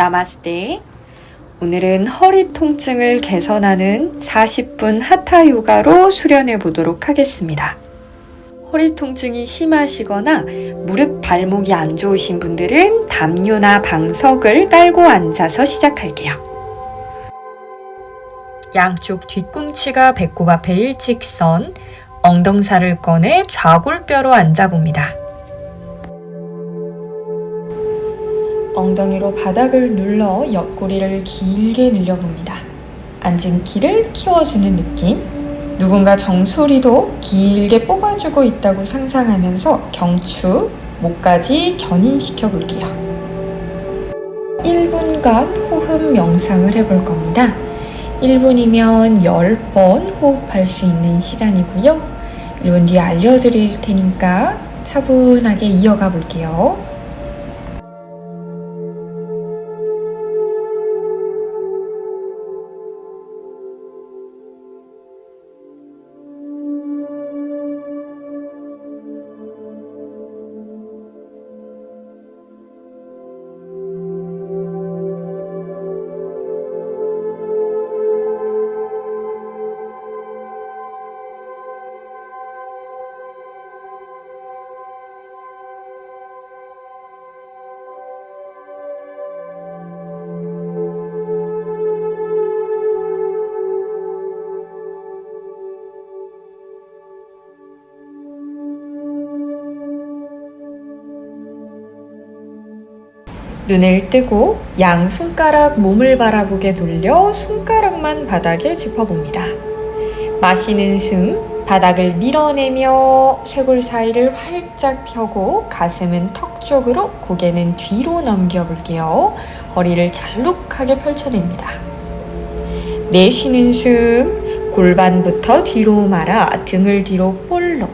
나마스테. 오늘은 허리 통증을 개선하는 40분 하타 요가로 수련해 보도록 하겠습니다. 허리 통증이 심하시거나 무릎 발목이 안 좋으신 분들은 담요나 방석을 깔고 앉아서 시작할게요. 양쪽 뒤꿈치가 배꼽 앞에 일직선, 엉덩살을 꺼내 좌골뼈로 앉아봅니다. 엉덩이로 바닥을 눌러 옆구리를 길게 늘려봅니다. 앉은 키를 키워주는 느낌. 누군가 정수리도 길게 뽑아주고 있다고 상상하면서 경추, 목까지 견인시켜 볼게요. 1분간 호흡 명상을 해볼 겁니다. 1분이면 10번 호흡할 수 있는 시간이고요. 1분 뒤에 알려드릴 테니까 차분하게 이어가 볼게요. 눈을 뜨고 양 손가락 몸을 바라보게 돌려 손가락만 바닥에 짚어봅니다. 마시는 숨, 바닥을 밀어내며 쇄골 사이를 활짝 펴고 가슴은 턱 쪽으로, 고개는 뒤로 넘겨볼게요. 허리를 잘록하게 펼쳐냅니다. 내쉬는 숨, 골반부터 뒤로 말아 등을 뒤로 볼록,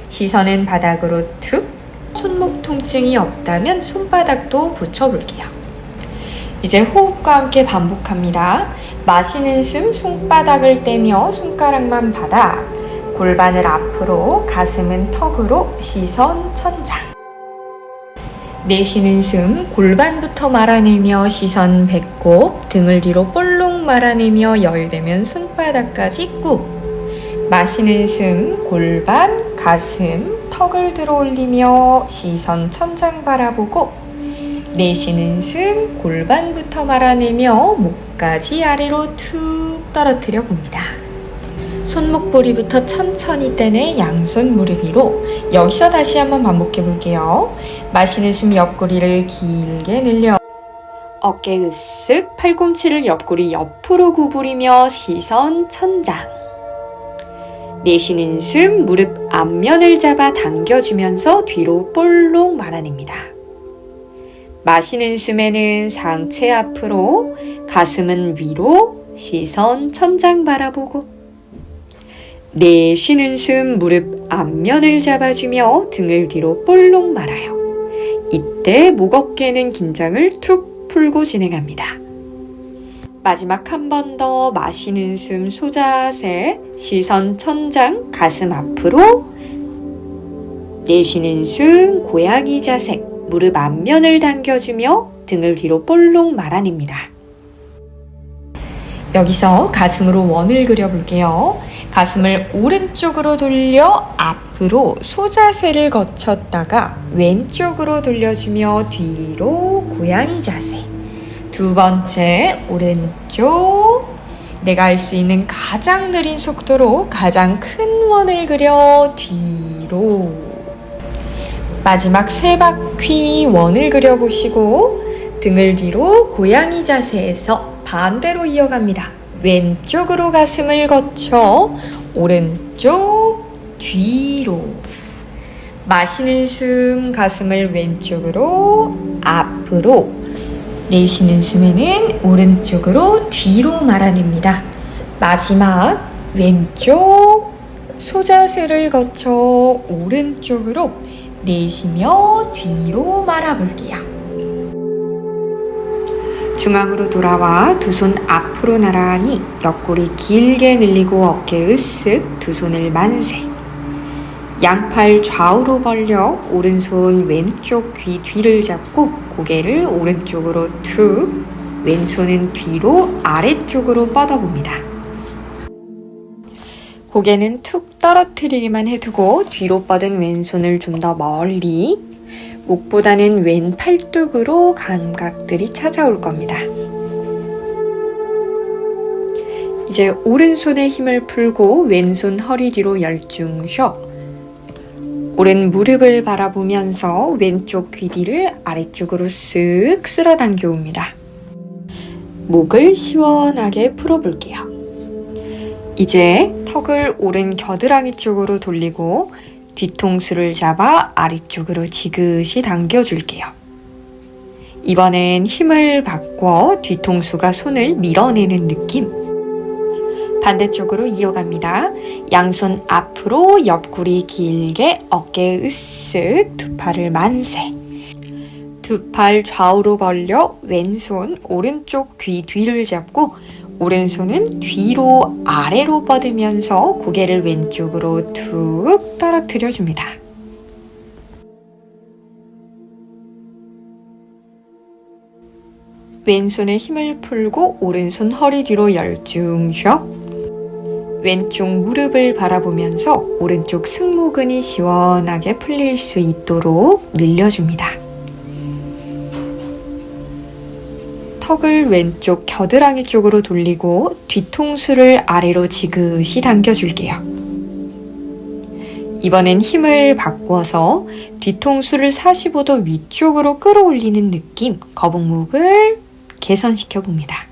시선은 바닥으로 툭. 손목 통증이 없다면 손바닥도 붙여볼게요. 이제 호흡과 함께 반복합니다. 마시는 숨, 손바닥을 떼며 손가락만 바닥, 골반을 앞으로, 가슴은 턱으로, 시선 천장. 내쉬는 숨, 골반부터 말아내며 시선 배꼽, 등을 뒤로 볼록 말아내며 여유되면 손바닥까지 꾹. 마시는 숨, 골반, 가슴, 턱을 들어 올리며 시선 천장 바라보고, 내쉬는 숨, 골반부터 말아내며 목까지 아래로 툭 떨어뜨려 봅니다. 손목보리부터 천천히 떼내 양손 무릎 위로. 여기서 다시 한번 반복해 볼게요. 마시는 숨, 옆구리를 길게 늘려 어깨 으쓱, 팔꿈치를 옆구리 옆으로 구부리며 시선 천장. 내쉬는 숨, 무릎 앞면을 잡아 당겨주면서 뒤로 볼록 말아냅니다. 마시는 숨에는 상체 앞으로, 가슴은 위로, 시선 천장 바라보고. 내쉬는 숨, 무릎 앞면을 잡아주며 등을 뒤로 볼록 말아요. 이때 목 어깨는 긴장을 툭 풀고 진행합니다. 마지막 한 번 더. 마시는 숨, 소자세, 시선 천장, 가슴 앞으로. 내쉬는 숨, 고양이 자세, 무릎 앞면을 당겨주며 등을 뒤로 볼록 말아냅니다. 여기서 가슴으로 원을 그려볼게요. 가슴을 오른쪽으로 돌려 앞으로 소자세를 거쳤다가 왼쪽으로 돌려주며 뒤로 고양이 자세. 두 번째, 오른쪽. 내가 할 수 있는 가장 느린 속도로 가장 큰 원을 그려 뒤로. 마지막 3바퀴 원을 그려보시고 등을 뒤로 고양이 자세에서 반대로 이어갑니다. 왼쪽으로 가슴을 거쳐 오른쪽 뒤로. 마시는 숨, 가슴을 왼쪽으로 앞으로. 내쉬는 숨에는 오른쪽으로 뒤로 말아냅니다. 마지막 왼쪽 소자세를 거쳐 오른쪽으로 내쉬며 뒤로 말아볼게요. 중앙으로 돌아와 두 손 앞으로 나란히, 옆구리 길게 늘리고 어깨 으쓱, 두 손을 만세. 양팔 좌우로 벌려 오른손 왼쪽 귀 뒤를 잡고 고개를 오른쪽으로 툭, 왼손은 뒤로 아래쪽으로 뻗어봅니다. 고개는 툭 떨어뜨리기만 해두고 뒤로 뻗은 왼손을 좀 더 멀리, 목보다는 왼 팔뚝으로 감각들이 찾아올 겁니다. 이제 오른손에 힘을 풀고 왼손 허리 뒤로 열중 쉬어 오른 무릎을 바라보면서 왼쪽 귀 뒤를 아래쪽으로 쓱 쓸어 당겨옵니다. 목을 시원하게 풀어볼게요. 이제 턱을 오른 겨드랑이 쪽으로 돌리고 뒤통수를 잡아 아래쪽으로 지그시 당겨줄게요. 이번엔 힘을 바꿔 뒤통수가 손을 밀어내는 느낌. 반대쪽으로 이어갑니다. 양손 앞으로 옆구리 길게 어깨 으쓱 두 팔을 만세. 두 팔 좌우로 벌려 왼손 오른쪽 귀 뒤를 잡고 오른손은 뒤로 아래로 뻗으면서 고개를 왼쪽으로 툭 떨어뜨려 줍니다. 왼손에 힘을 풀고 오른손 허리 뒤로 열중 쉬어 왼쪽 무릎을 바라보면서 오른쪽 승모근이 시원하게 풀릴 수 있도록 늘려줍니다. 턱을 왼쪽 겨드랑이 쪽으로 돌리고 뒤통수를 아래로 지그시 당겨줄게요. 이번엔 힘을 바꿔서 뒤통수를 45도 위쪽으로 끌어올리는 느낌, 거북목을 개선시켜 봅니다.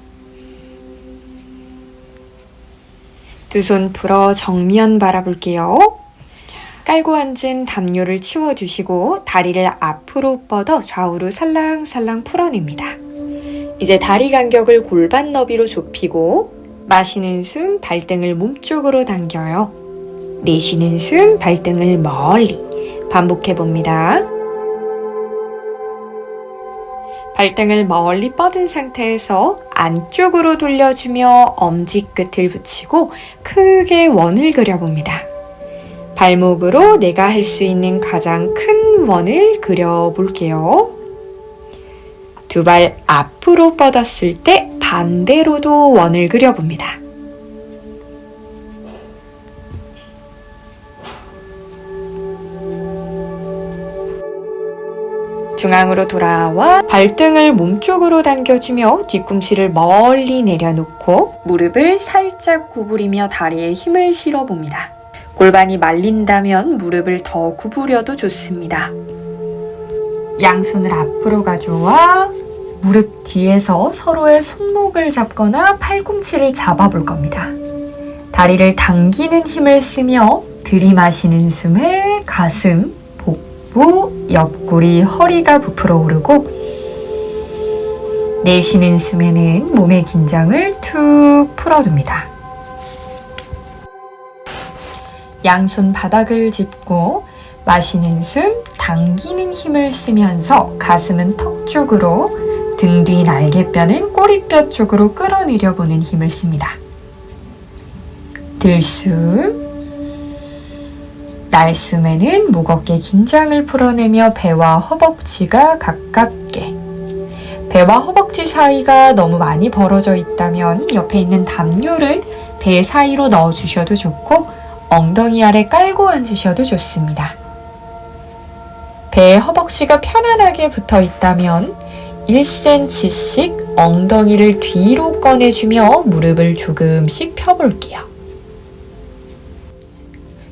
두 손 풀어 정면 바라볼게요. 깔고 앉은 담요를 치워주시고 다리를 앞으로 뻗어 좌우로 살랑살랑 풀어냅니다. 이제 다리 간격을 골반 너비로 좁히고 마시는 숨 발등을 몸쪽으로 당겨요. 내쉬는 숨 발등을 멀리 반복해봅니다. 발등을 멀리 뻗은 상태에서 안쪽으로 돌려주며 엄지끝을 붙이고 크게 원을 그려봅니다. 발목으로 내가 할 수 있는 가장 큰 원을 그려볼게요. 두 발 앞으로 뻗었을 때 반대로도 원을 그려봅니다. 중앙으로 돌아와 발등을 몸쪽으로 당겨주며 뒤꿈치를 멀리 내려놓고 무릎을 살짝 구부리며 다리에 힘을 실어봅니다. 골반이 말린다면 무릎을 더 구부려도 좋습니다. 양손을 앞으로 가져와 무릎 뒤에서 서로의 손목을 잡거나 팔꿈치를 잡아볼 겁니다. 다리를 당기는 힘을 쓰며 들이마시는 숨에 가슴, 복부, 옆구리, 허리가 부풀어 오르고 내쉬는 숨에는 몸의 긴장을 툭 풀어둡니다. 양손 바닥을 짚고 마시는 숨, 당기는 힘을 쓰면서 가슴은 턱 쪽으로, 등 뒤 날개뼈는 꼬리뼈 쪽으로 끌어내려 보는 힘을 씁니다. 들숨, 날숨에는 목 어깨 긴장을 풀어내며 배와 허벅지가 가깝게, 배와 허벅지 사이가 너무 많이 벌어져 있다면 옆에 있는 담요를 배 사이로 넣어주셔도 좋고 엉덩이 아래 깔고 앉으셔도 좋습니다. 배에 허벅지가 편안하게 붙어 있다면 1cm씩 엉덩이를 뒤로 꺼내주며 무릎을 조금씩 펴볼게요.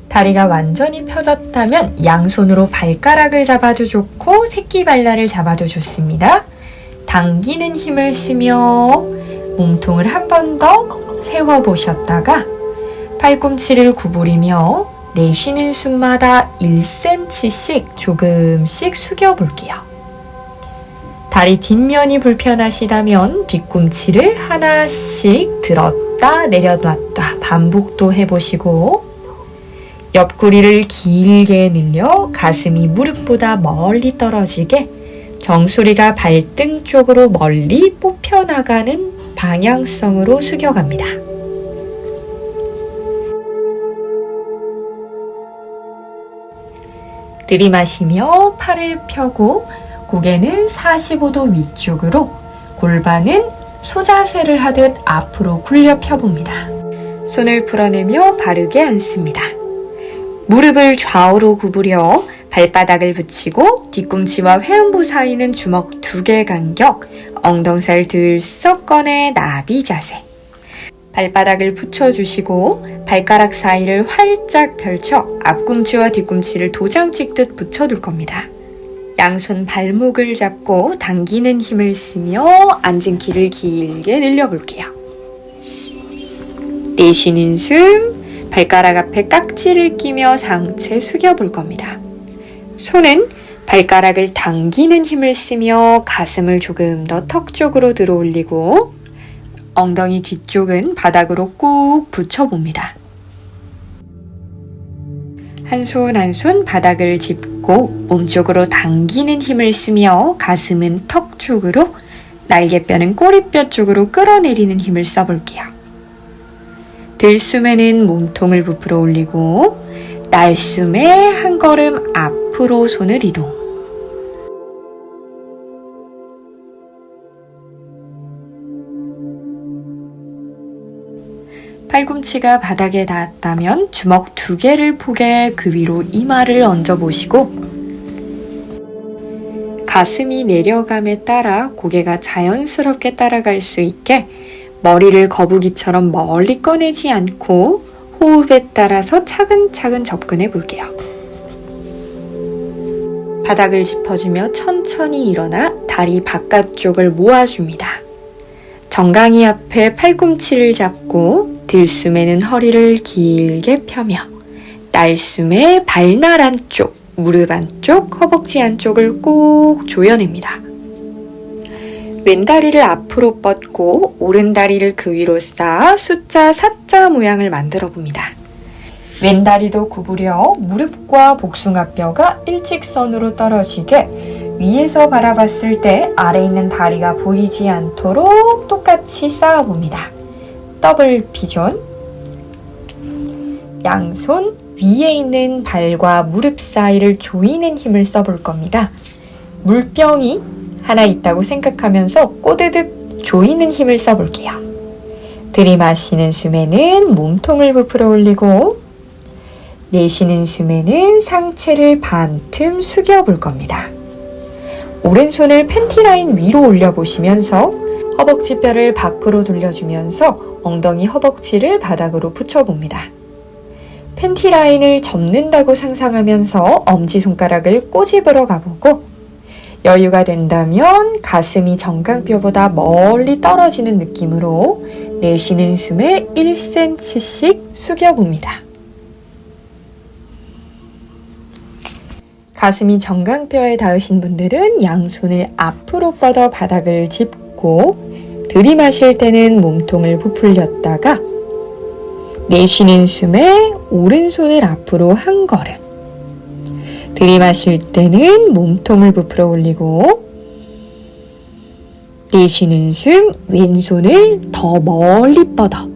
다리가 완전히 펴졌다면 양손으로 발가락을 잡아도 좋고 새끼발랄을 잡아도 좋습니다. 당기는 힘을 쓰며 몸통을 한 번 더 세워보셨다가 팔꿈치를 구부리며 내쉬는 숨마다 1cm씩 조금씩 숙여볼게요. 다리 뒷면이 불편하시다면 뒤꿈치를 하나씩 들었다 내려놨다 반복도 해보시고 옆구리를 길게 늘려 가슴이 무릎보다 멀리 떨어지게 정수리가 발등 쪽으로 멀리 뽑혀나가는 방향성으로 숙여갑니다. 들이마시며 팔을 펴고 고개는 45도 위쪽으로, 골반은 소자세를 하듯 앞으로 굴려 펴봅니다. 손을 풀어내며 바르게 앉습니다. 무릎을 좌우로 구부려 발바닥을 붙이고 뒤꿈치와 회음부 사이는 주먹 2개 간격, 엉덩살 들썩 꺼내 나비 자세. 발바닥을 붙여주시고 발가락 사이를 활짝 펼쳐 앞꿈치와 뒤꿈치를 도장 찍듯 붙여둘 겁니다. 양손 발목을 잡고 당기는 힘을 쓰며 앉은 키를 길게 늘려볼게요. 내쉬는 숨, 발가락 앞에 깍지를 끼며 상체 숙여볼 겁니다. 손은 발가락을 당기는 힘을 쓰며 가슴을 조금 더 턱 쪽으로 들어 올리고 엉덩이 뒤쪽은 바닥으로 꾹 붙여봅니다. 한 손 한 손 바닥을 짚고 몸쪽으로 당기는 힘을 쓰며 가슴은 턱 쪽으로, 날개뼈는 꼬리뼈 쪽으로 끌어내리는 힘을 써볼게요. 들숨에는 몸통을 부풀어 올리고 날숨에 한 걸음 앞으로 손을 이동. 팔꿈치가 바닥에 닿았다면 주먹 2개를 포개 그 위로 이마를 얹어보시고 가슴이 내려감에 따라 고개가 자연스럽게 따라갈 수 있게 머리를 거북이처럼 멀리 꺼내지 않고 호흡에 따라서 차근차근 접근해 볼게요. 바닥을 짚어주며 천천히 일어나 다리 바깥쪽을 모아줍니다. 정강이 앞에 팔꿈치를 잡고 들숨에는 허리를 길게 펴며 날숨에 발날 안쪽, 무릎 안쪽, 허벅지 안쪽을 꼭 조여냅니다. 왼다리를 앞으로 뻗고 오른다리를 그 위로 쌓아 숫자 4자 모양을 만들어 봅니다. 왼다리도 구부려 무릎과 복숭아뼈가 일직선으로 떨어지게 위에서 바라봤을 때 아래 있는 다리가 보이지 않도록 똑같이 쌓아봅니다. 더블 피존. 양손 위에 있는 발과 무릎 사이를 조이는 힘을 써볼 겁니다. 물병이 하나 있다고 생각하면서 꼬드득 조이는 힘을 써볼게요. 들이마시는 숨에는 몸통을 부풀어 올리고 내쉬는 숨에는 상체를 반틈 숙여볼 겁니다. 오른손을 팬티 라인 위로 올려보시면서 허벅지뼈를 밖으로 돌려주면서 엉덩이 허벅지를 바닥으로 붙여봅니다. 팬티 라인을 접는다고 상상하면서 엄지손가락을 꼬집으러 가보고 여유가 된다면 가슴이 정강뼈보다 멀리 떨어지는 느낌으로 내쉬는 숨에 1cm씩 숙여봅니다. 가슴이 정강뼈에 닿으신 분들은 양손을 앞으로 뻗어 바닥을 짚고 들이마실 때는 몸통을 부풀렸다가 내쉬는 숨에 오른손을 앞으로 한 걸음, 들이마실 때는 몸통을 부풀어 올리고 내쉬는 숨 왼손을 더 멀리 뻗어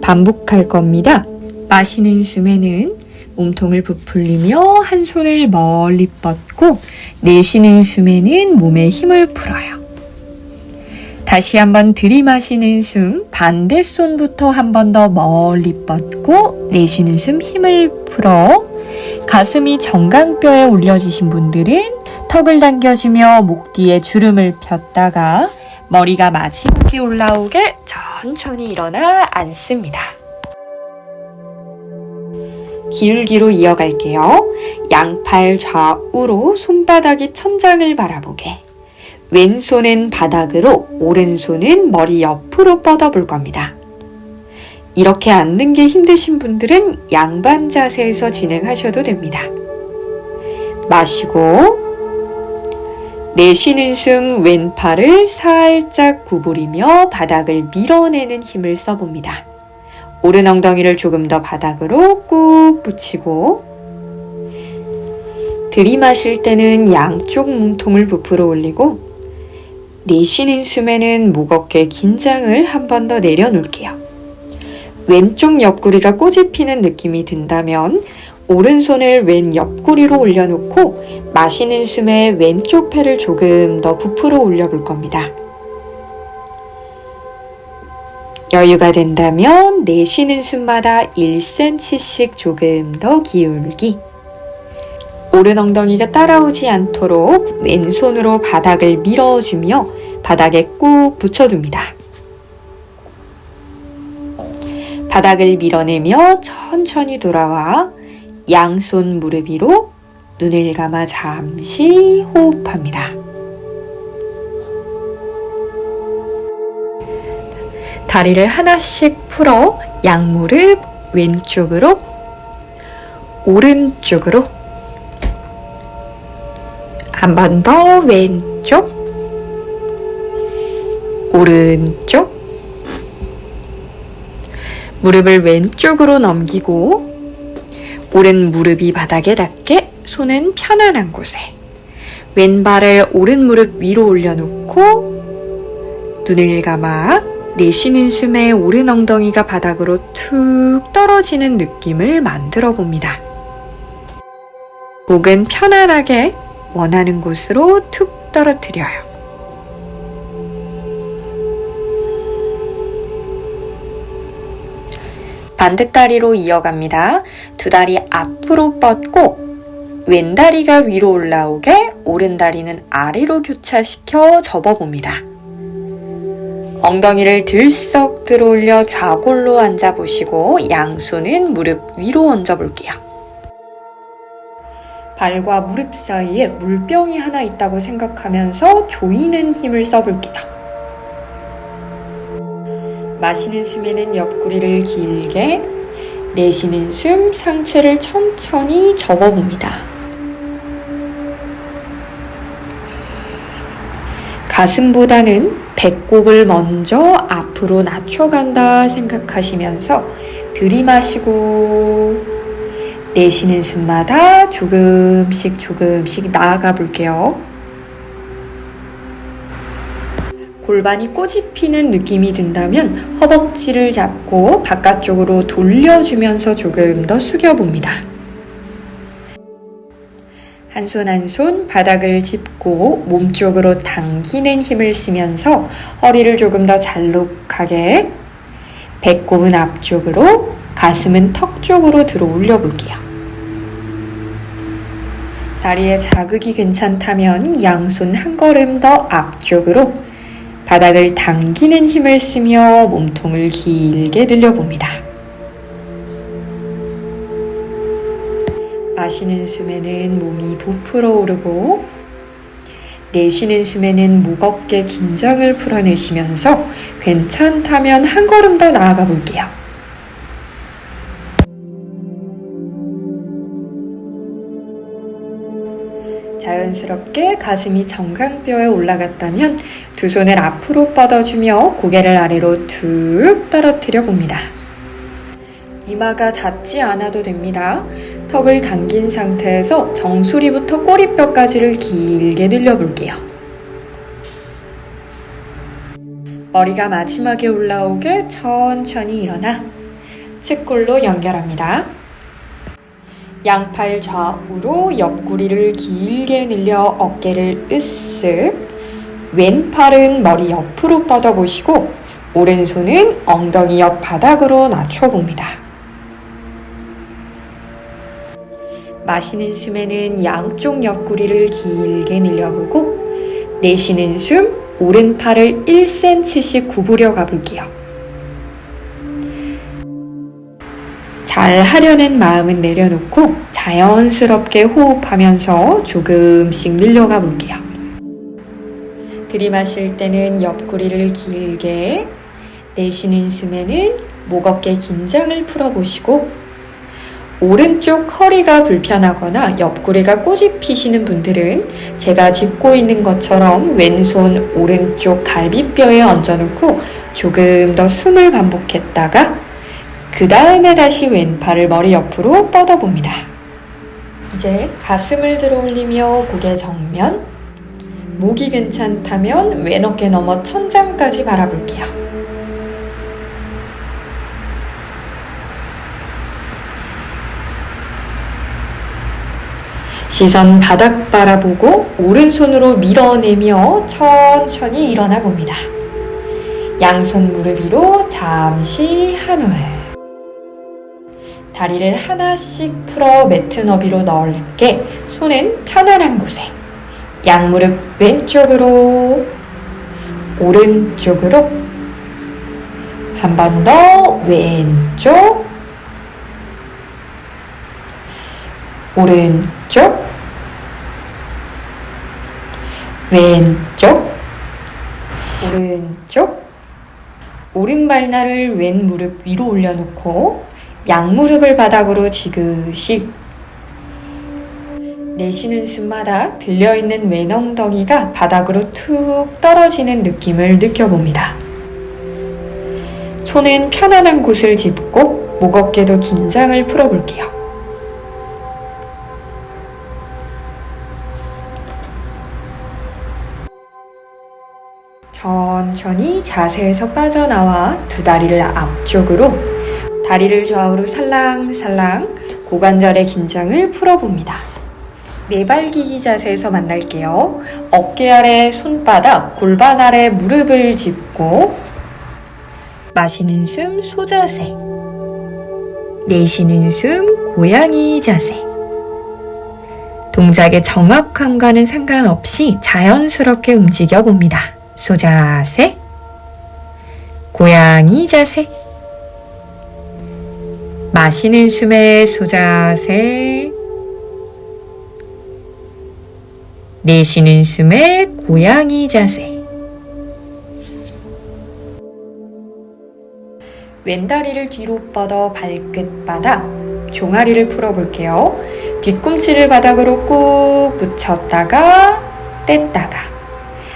반복할 겁니다. 마시는 숨에는 몸통을 부풀리며 한 손을 멀리 뻗고 내쉬는 숨에는 몸에 힘을 풀어요. 다시 한번 들이마시는 숨 반대 손부터 한 번 더 멀리 뻗고 내쉬는 숨 힘을 풀어 가슴이 정강뼈에 올려지신 분들은 턱을 당겨주며 목 뒤에 주름을 폈다가 머리가 마지막에 올라오게 천천히 일어나 앉습니다. 기울기로 이어갈게요. 양팔 좌우로 손바닥이 천장을 바라보게. 왼손은 바닥으로, 오른손은 머리 옆으로 뻗어볼 겁니다. 이렇게 앉는 게 힘드신 분들은 양반 자세에서 진행하셔도 됩니다. 마시고 내쉬는 숨 왼팔을 살짝 구부리며 바닥을 밀어내는 힘을 써봅니다. 오른 엉덩이를 조금 더 바닥으로 꾹 붙이고 들이마실 때는 양쪽 몸통을 부풀어 올리고 내쉬는 숨에는 목 어깨 긴장을 한 번 더 내려놓을게요. 왼쪽 옆구리가 꼬집히는 느낌이 든다면 오른손을 왼 옆구리로 올려놓고 마시는 숨에 왼쪽 팔을 조금 더 부풀어 올려볼 겁니다. 여유가 된다면 내쉬는 숨마다 1cm씩 조금 더 기울기. 오른 엉덩이가 따라오지 않도록 왼손으로 바닥을 밀어주며 바닥에 꾹 붙여둡니다. 바닥을 밀어내며 천천히 돌아와 양손 무릎 위로 눈을 감아 잠시 호흡합니다. 다리를 하나씩 풀어 양무릎 왼쪽으로 오른쪽으로 한 번 더 왼쪽 오른쪽 무릎을 왼쪽으로 넘기고 오른 무릎이 바닥에 닿게 손은 편안한 곳에 왼발을 오른 무릎 위로 올려놓고 눈을 감아 내쉬는 숨에 오른 엉덩이가 바닥으로 툭 떨어지는 느낌을 만들어 봅니다. 목은 편안하게 원하는 곳으로 툭 떨어뜨려요. 반대다리로 이어갑니다. 두 다리 앞으로 뻗고 왼다리가 위로 올라오게 오른다리는 아래로 교차시켜 접어봅니다. 엉덩이를 들썩 들어올려 좌골로 앉아보시고 양손은 무릎 위로 얹어볼게요. 발과 무릎 사이에 물병이 하나 있다고 생각하면서 조이는 힘을 써볼게요. 마시는 숨에는 옆구리를 길게, 내쉬는 숨 상체를 천천히 접어봅니다. 가슴보다는 배꼽을 먼저 앞으로 낮춰간다 생각하시면서 들이마시고 내쉬는 숨마다 조금씩 나아가 볼게요. 골반이 꼬집히는 느낌이 든다면 허벅지를 잡고 바깥쪽으로 돌려주면서 조금 더 숙여봅니다. 한 손 한 손 바닥을 짚고 몸쪽으로 당기는 힘을 쓰면서 허리를 조금 더 잘록하게, 배꼽은 앞쪽으로, 가슴은 턱 쪽으로 들어 올려 볼게요. 다리에 자극이 괜찮다면 양손 한 걸음 더 앞쪽으로 바닥을 당기는 힘을 쓰며 몸통을 길게 늘려봅니다. 마시는 숨에는 몸이 부풀어 오르고 내쉬는 숨에는 목 어깨 긴장을 풀어내시면서 괜찮다면 한 걸음 더 나아가 볼게요. 자연스럽게 가슴이 정강뼈에 올라갔다면 두 손을 앞으로 뻗어주며 고개를 아래로 툭 떨어뜨려 봅니다. 이마가 닿지 않아도 됩니다. 턱을 당긴 상태에서 정수리부터 꼬리뼈까지를 길게 늘려볼게요. 머리가 마지막에 올라오게 천천히 일어나 측골로 연결합니다. 양팔 좌우로 옆구리를 길게 늘려 어깨를 으쓱, 왼팔은 머리 옆으로 뻗어보시고 오른손은 엉덩이 옆 바닥으로 낮춰봅니다. 마시는 숨에는 양쪽 옆구리를 길게 늘려보고 내쉬는 숨 오른팔을 1cm씩 구부려 가볼게요. 잘 하려는 마음은 내려놓고 자연스럽게 호흡하면서 조금씩 늘려가 볼게요. 들이마실 때는 옆구리를 길게, 내쉬는 숨에는 목 어깨 긴장을 풀어보시고 오른쪽 허리가 불편하거나 옆구리가 꼬집히시는 분들은 제가 짚고 있는 것처럼 왼손 오른쪽 갈비뼈에 얹어놓고 조금 더 숨을 반복했다가 그 다음에 다시 왼팔을 머리 옆으로 뻗어봅니다. 이제 가슴을 들어 올리며 고개 정면, 목이 괜찮다면 왼 어깨 넘어 천장까지 바라볼게요. 시선 바닥 바라보고 오른손으로 밀어내며 천천히 일어나 봅니다. 양손 무릎 위로 잠시 한올. 다리를 하나씩 풀어 매트 너비로 넓게, 손은 편안한 곳에. 양무릎 왼쪽으로, 오른쪽으로. 한 번 더 왼쪽, 오른쪽, 왼쪽, 오른쪽. 오른 발날을 왼 무릎 위로 올려놓고 양무릎을 바닥으로 지그시. 내쉬는 숨마다 들려있는 왼 엉덩이가 바닥으로 툭 떨어지는 느낌을 느껴봅니다. 손은 편안한 곳을 짚고 목 어깨도 긴장을 풀어볼게요. 천천히 자세에서 빠져나와 두 다리를 앞쪽으로, 다리를 좌우로 살랑살랑 고관절의 긴장을 풀어봅니다. 네발기기 자세에서 만날게요. 어깨 아래 손바닥, 골반 아래 무릎을 짚고 마시는 숨 소자세, 내쉬는 숨 고양이 자세. 동작의 정확함과는 상관없이 자연스럽게 움직여 봅니다. 소자세, 고양이 자세. 마시는 숨에 소자세, 내쉬는 숨에 고양이 자세. 왼다리를 뒤로 뻗어 발끝 바닥, 종아리를 풀어볼게요. 뒤꿈치를 바닥으로 꾹 붙였다가 뗐다가,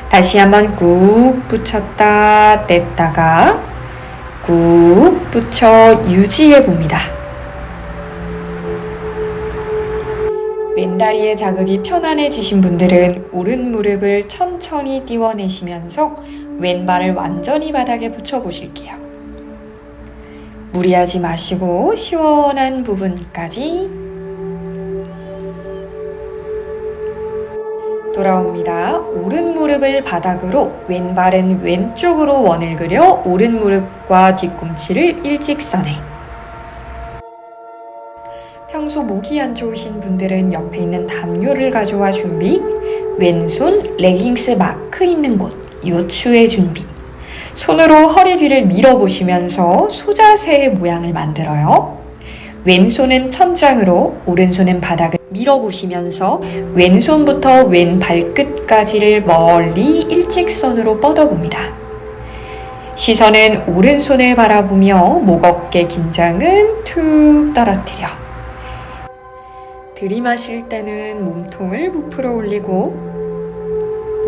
다시 한번 꾹 붙였다 뗐다가 꾹 붙여 유지해 봅니다. 왼다리의 자극이 편안해지신 분들은 오른 무릎을 천천히 띄워내시면서 왼발을 완전히 바닥에 붙여보실게요. 무리하지 마시고 시원한 부분까지 돌아옵니다. 오른 무릎을 바닥으로, 왼발은 왼쪽으로 원을 그려 오른 무릎과 뒤꿈치를 일직선에. 평소 목이 안 좋으신 분들은 옆에 있는 담요를 가져와 준비. 왼손 레깅스 마크 있는 곳 요추의 준비. 손으로 허리 뒤를 밀어보시면서 소자세의 모양을 만들어요. 왼손은 천장으로, 오른손은 바닥을 밀어보시면서 왼손부터 왼 발끝까지를 멀리 일직선으로 뻗어봅니다. 시선은 오른손을 바라보며 목 어깨 긴장은 툭 떨어뜨려. 들이마실 때는 몸통을 부풀어 올리고,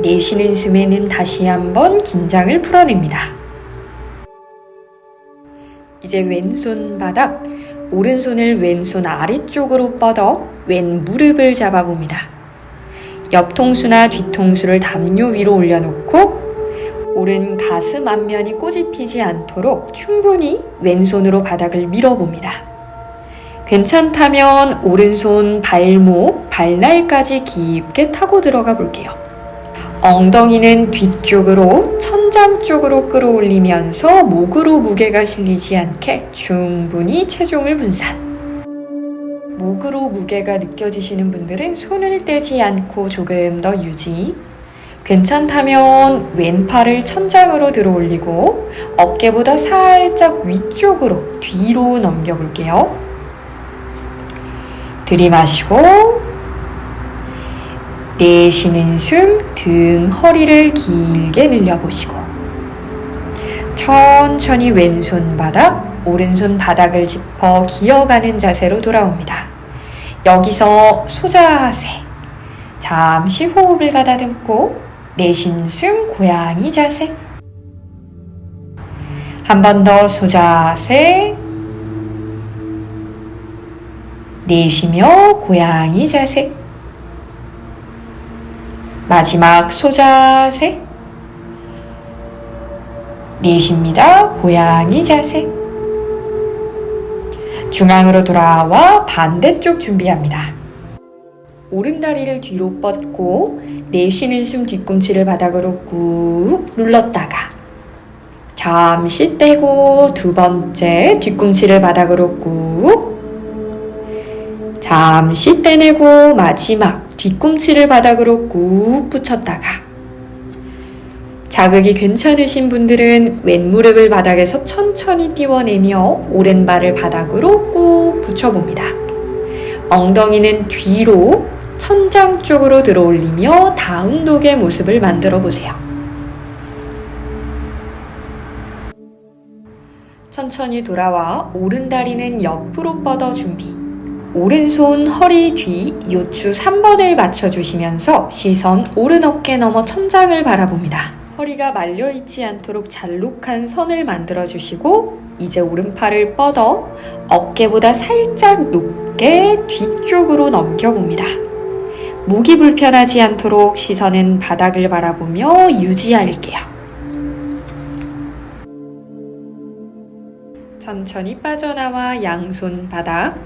내쉬는 숨에는 다시 한번 긴장을 풀어냅니다. 이제 왼손 바닥, 오른손을 왼손 아래쪽으로 뻗어 왼 무릎을 잡아봅니다. 옆통수나 뒤통수를 담요 위로 올려놓고 오른 가슴 앞면이 꼬집히지 않도록 충분히 왼손으로 바닥을 밀어봅니다. 괜찮다면 오른손 발목, 발날까지 깊게 타고 들어가 볼게요. 엉덩이는 뒤쪽으로, 천장 쪽으로 끌어올리면서 목으로 무게가 실리지 않게 충분히 체중을 분산. 목으로 무게가 느껴지시는 분들은 손을 떼지 않고 조금 더 유지. 괜찮다면 왼팔을 천장으로 들어올리고 어깨보다 살짝 위쪽으로 뒤로 넘겨볼게요. 들이마시고 내쉬는 숨, 등, 허리를 길게 늘려보시고 천천히 왼손 바닥, 오른손 바닥을 짚어 기어가는 자세로 돌아옵니다. 여기서 소자세, 잠시 호흡을 가다듬고 내쉬는 숨, 고양이 자세. 한 번 더 소자세, 내쉬며 고양이 자세. 마지막 소자세, 내쉽니다. 고양이 자세. 중앙으로 돌아와 반대쪽 준비합니다. 오른다리를 뒤로 뻗고 내쉬는 숨 뒤꿈치를 바닥으로 꾹 눌렀다가 잠시 떼고 두 번째 뒤꿈치를 바닥으로 꾹 잠시 떼내고 마지막 뒤꿈치를 바닥으로 꾹 붙였다가 자극이 괜찮으신 분들은 왼무릎을 바닥에서 천천히 띄워내며 오른발을 바닥으로 꾹 붙여봅니다. 엉덩이는 뒤로 천장 쪽으로 들어올리며 다운독의 모습을 만들어 보세요. 천천히 돌아와 오른다리는 옆으로 뻗어 준비. 오른손 허리 뒤 요추 3번을 맞춰주시면서 시선 오른 어깨 넘어 천장을 바라봅니다. 허리가 말려있지 않도록 잘록한 선을 만들어주시고 이제 오른팔을 뻗어 어깨보다 살짝 높게 뒤쪽으로 넘겨봅니다. 목이 불편하지 않도록 시선은 바닥을 바라보며 유지할게요. 천천히 빠져나와 양손 바닥,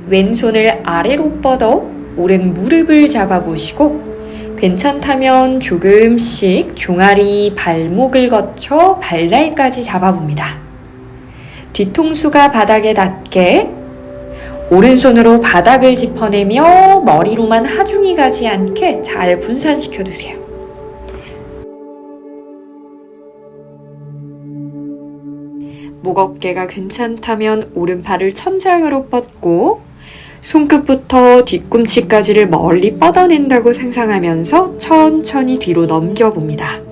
왼손을 아래로 뻗어 오른 무릎을 잡아보시고 괜찮다면 조금씩 종아리 발목을 거쳐 발날까지 잡아봅니다. 뒤통수가 바닥에 닿게 오른손으로 바닥을 짚어내며 머리로만 하중이 가지 않게 잘 분산시켜두세요. 목 어깨가 괜찮다면 오른팔을 천장으로 뻗고 손끝부터 뒤꿈치까지를 멀리 뻗어낸다고 상상하면서 천천히 뒤로 넘겨봅니다.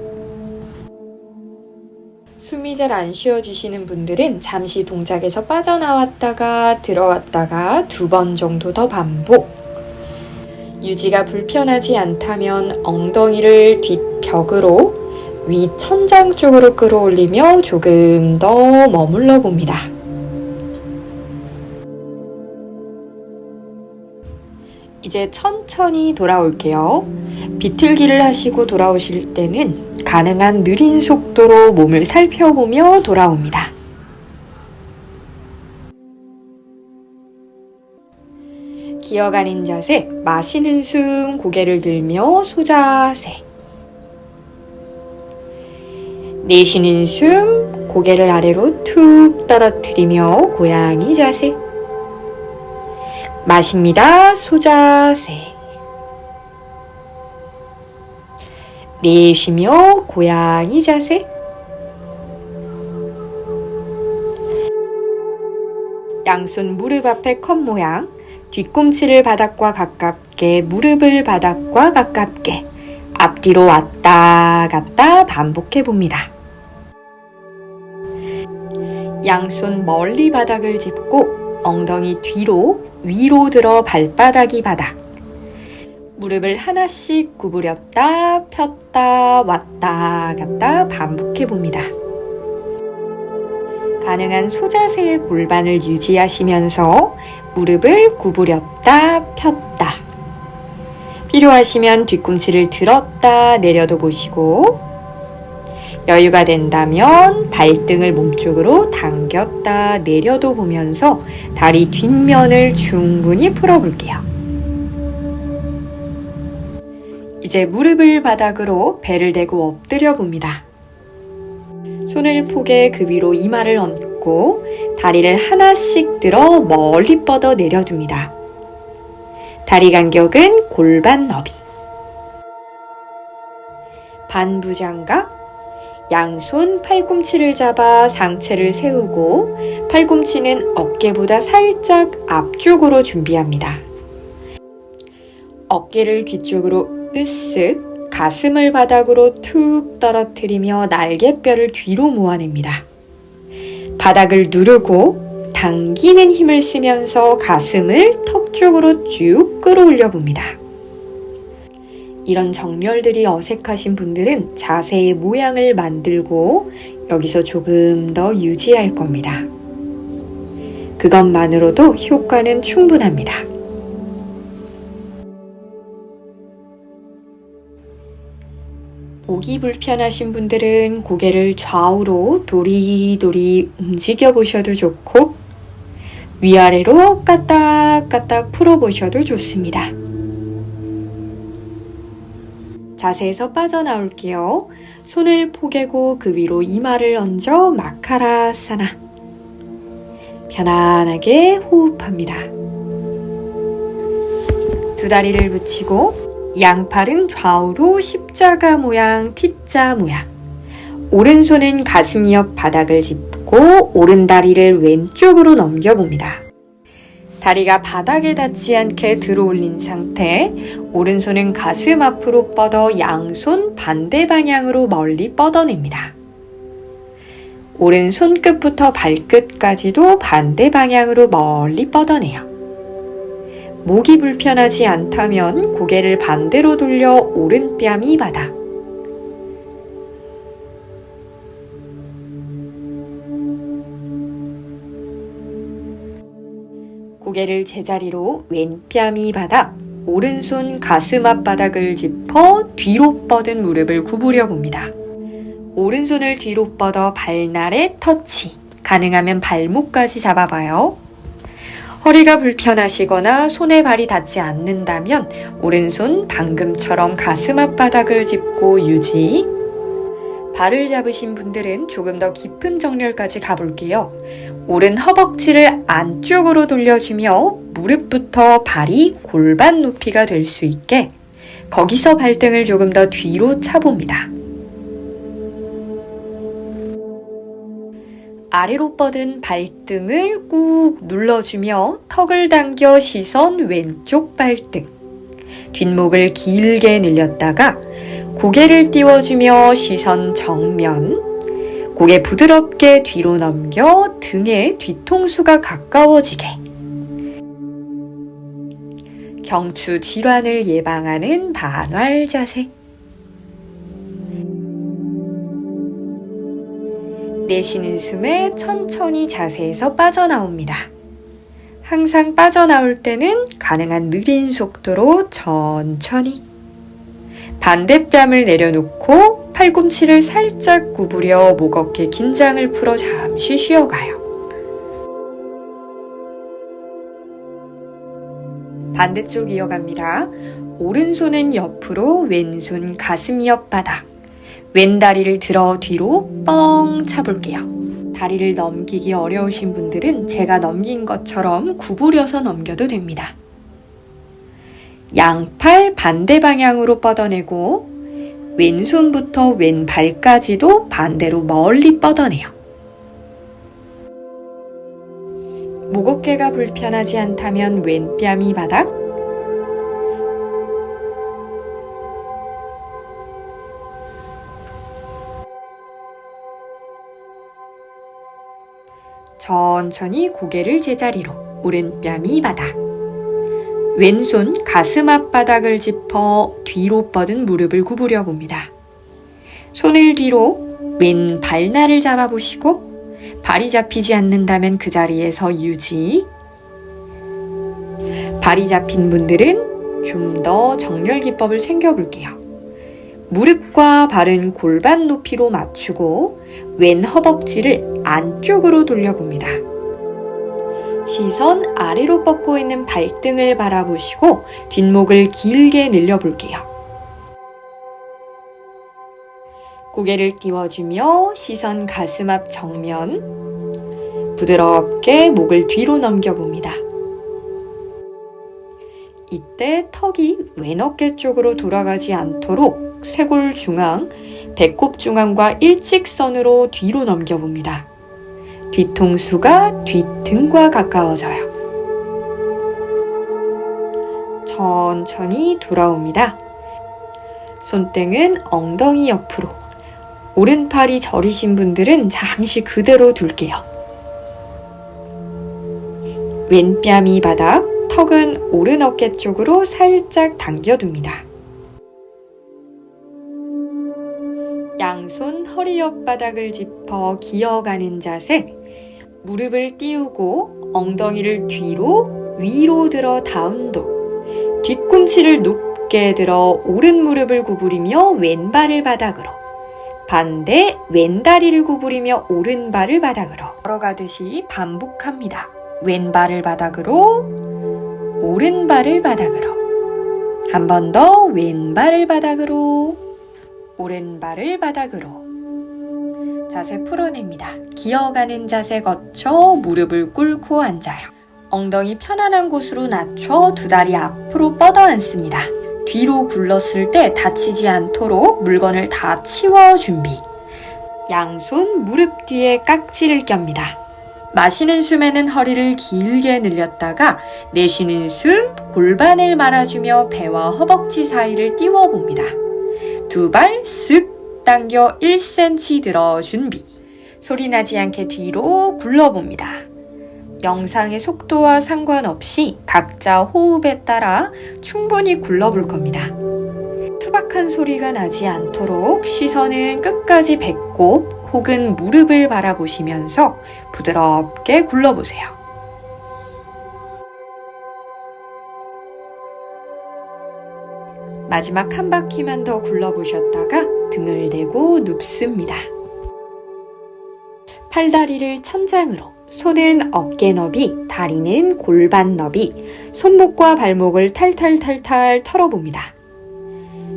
숨이 잘 안 쉬어지시는 분들은 잠시 동작에서 빠져나왔다가 들어왔다가 2번 정도 더 반복. 유지가 불편하지 않다면 엉덩이를 뒷벽으로 위 천장 쪽으로 끌어올리며 조금 더 머물러 봅니다. 이제 천천히 돌아올게요. 비틀기를 하시고 돌아오실 때는 가능한 느린 속도로 몸을 살펴보며 돌아옵니다. 기어가는 자세, 마시는 숨, 고개를 들며 소자세. 내쉬는 숨, 고개를 아래로 툭 떨어뜨리며 고양이 자세. 마십니다. 소자세. 내쉬며 고양이 자세. 양손 무릎 앞에 컵 모양, 뒤꿈치를 바닥과 가깝게, 무릎을 바닥과 가깝게 앞뒤로 왔다 갔다 반복해 봅니다. 양손 멀리 바닥을 짚고 엉덩이 뒤로 위로 들어 발바닥이 바닥. 무릎을 하나씩 구부렸다 폈다 왔다 갔다 반복해 봅니다. 가능한 소자세의 골반을 유지하시면서 무릎을 구부렸다 폈다. 필요하시면 뒤꿈치를 들었다 내려도 보시고 여유가 된다면 발등을 몸쪽으로 당겼다 내려도 보면서 다리 뒷면을 충분히 풀어볼게요. 이제 무릎을 바닥으로 배를 대고 엎드려 봅니다. 손을 포개 그 위로 이마를 얹고 다리를 하나씩 들어 멀리 뻗어 내려둡니다. 다리 간격은 골반 너비. 반부장각. 양손 팔꿈치를 잡아 상체를 세우고 팔꿈치는 어깨보다 살짝 앞쪽으로 준비합니다. 어깨를 뒤쪽으로 으쓱, 가슴을 바닥으로 툭 떨어뜨리며 날개뼈를 뒤로 모아냅니다. 바닥을 누르고 당기는 힘을 쓰면서 가슴을 턱 쪽으로 쭉 끌어올려 봅니다. 이런 정렬들이 어색하신 분들은 자세의 모양을 만들고 여기서 조금 더 유지할 겁니다. 그것만으로도 효과는 충분합니다. 목이 불편하신 분들은 고개를 좌우로 도리도리 움직여 보셔도 좋고 위아래로 까딱까딱 풀어 보셔도 좋습니다. 자세에서 빠져나올게요. 손을 포개고 그 위로 이마를 얹어 마카라사나. 편안하게 호흡합니다. 두 다리를 붙이고 양팔은 좌우로 십자가 모양, T자 모양. 오른손은 가슴 옆 바닥을 짚고 오른 다리를 왼쪽으로 넘겨봅니다. 다리가 바닥에 닿지 않게 들어올린 상태, 오른손은 가슴 앞으로 뻗어 양손 반대 방향으로 멀리 뻗어냅니다. 오른손 끝부터 발끝까지도 반대 방향으로 멀리 뻗어내요. 목이 불편하지 않다면 고개를 반대로 돌려 오른뺨이 바닥. 고개를 제자리로 왼뺨이 바닥, 오른손 가슴 앞바닥을 짚어 뒤로 뻗은 무릎을 구부려 봅니다. 오른손을 뒤로 뻗어 발날에 터치, 가능하면 발목까지 잡아봐요. 허리가 불편하시거나 손에 발이 닿지 않는다면 오른손 방금처럼 가슴 앞바닥을 짚고 유지. 발을 잡으신 분들은 조금 더 깊은 정렬까지 가볼게요. 오른 허벅지를 안쪽으로 돌려주며 무릎부터 발이 골반 높이가 될 수 있게 거기서 발등을 조금 더 뒤로 차봅니다. 아래로 뻗은 발등을 꾹 눌러주며 턱을 당겨 시선 왼쪽 발등. 뒷목을 길게 늘렸다가 고개를 띄워주며 시선 정면. 고개 부드럽게 뒤로 넘겨 등에 뒤통수가 가까워지게. 경추 질환을 예방하는 반활 자세. 내쉬는 숨에 천천히 자세에서 빠져나옵니다. 항상 빠져나올 때는 가능한 느린 속도로 천천히. 반대뺨을 내려놓고 팔꿈치를 살짝 구부려 목 어깨 긴장을 풀어 잠시 쉬어가요. 반대쪽 이어갑니다. 오른손은 옆으로, 왼손 가슴 옆 바닥. 왼다리를 들어 뒤로 뻥 차볼게요. 다리를 넘기기 어려우신 분들은 제가 넘긴 것처럼 구부려서 넘겨도 됩니다. 양팔 반대 방향으로 뻗어내고 왼손부터 왼발까지도 반대로 멀리 뻗어내요. 목 어깨가 불편하지 않다면 왼뺨이 바닥. 천천히 고개를 제자리로, 오른뺨이 바닥. 왼손 가슴 앞바닥을 짚어 뒤로 뻗은 무릎을 구부려 봅니다. 손을 뒤로 왼 발날을 잡아보시고 발이 잡히지 않는다면 그 자리에서 유지. 발이 잡힌 분들은 좀 더 정렬 기법을 챙겨볼게요. 무릎과 발은 골반 높이로 맞추고 왼 허벅지를 안쪽으로 돌려봅니다. 시선 아래로 뻗고 있는 발등을 바라보시고 뒷목을 길게 늘려볼게요. 고개를 띄워주며 시선 가슴 앞 정면. 부드럽게 목을 뒤로 넘겨봅니다. 이때 턱이 왼 어깨 쪽으로 돌아가지 않도록 쇄골 중앙, 배꼽 중앙과 일직선으로 뒤로 넘겨봅니다. 뒤통수가 뒷등과 가까워져요. 천천히 돌아옵니다. 손등은 엉덩이 옆으로. 오른팔이 저리신 분들은 잠시 그대로 둘게요. 왼뺨이 바닥, 턱은 오른 어깨 쪽으로 살짝 당겨둡니다. 양손 허리 옆바닥을 짚어 기어가는 자세. 무릎을 띄우고 엉덩이를 뒤로, 위로 들어 다운독. 뒤꿈치를 높게 들어 오른 무릎을 구부리며 왼발을 바닥으로. 반대 왼다리를 구부리며 오른발을 바닥으로. 걸어가듯이 반복합니다. 왼발을 바닥으로, 오른발을 바닥으로. 한 번 더 왼발을 바닥으로, 오른발을 바닥으로. 자세 풀어냅니다. 기어가는 자세 거쳐 무릎을 꿇고 앉아요. 엉덩이 편안한 곳으로 낮춰 두 다리 앞으로 뻗어 앉습니다. 뒤로 굴렀을 때 다치지 않도록 물건을 다 치워 준비. 양손 무릎 뒤에 깍지를 낍니다. 마시는 숨에는 허리를 길게 늘렸다가 내쉬는 숨 골반을 말아주며 배와 허벅지 사이를 띄워봅니다. 두 발 쓱 당겨 1cm 들어 준비. 소리 나지 않게 뒤로 굴러봅니다. 영상의 속도와 상관없이 각자 호흡에 따라 충분히 굴러볼 겁니다. 투박한 소리가 나지 않도록 시선은 끝까지 배꼽 혹은 무릎을 바라보시면서 부드럽게 굴러보세요. 마지막 한 바퀴만 더 굴러보셨다가 등을 대고 눕습니다. 팔다리를 천장으로, 손은 어깨 너비, 다리는 골반 너비, 손목과 발목을 탈탈탈탈 털어봅니다.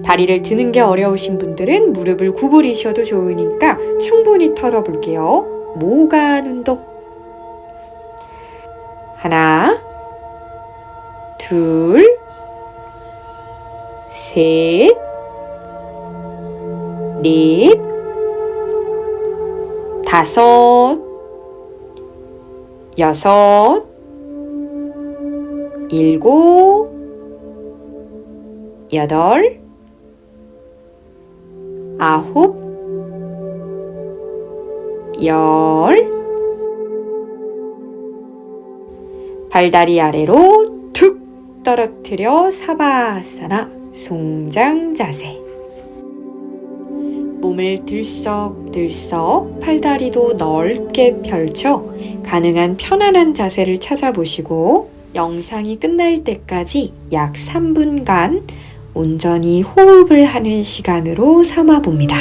다리를 드는 게 어려우신 분들은 무릎을 구부리셔도 좋으니까 충분히 털어볼게요. 모간 운동. 하나, 둘, 셋, 넷, 다섯, 여섯, 일곱, 여덟, 아홉, 열. 발다리 아래로 툭 떨어뜨려 사바아사나 송장 자세. 몸을 들썩들썩 팔다리도 넓게 펼쳐 가능한 편안한 자세를 찾아보시고 영상이 끝날 때까지 약 3분간 온전히 호흡을 하는 시간으로 삼아 봅니다.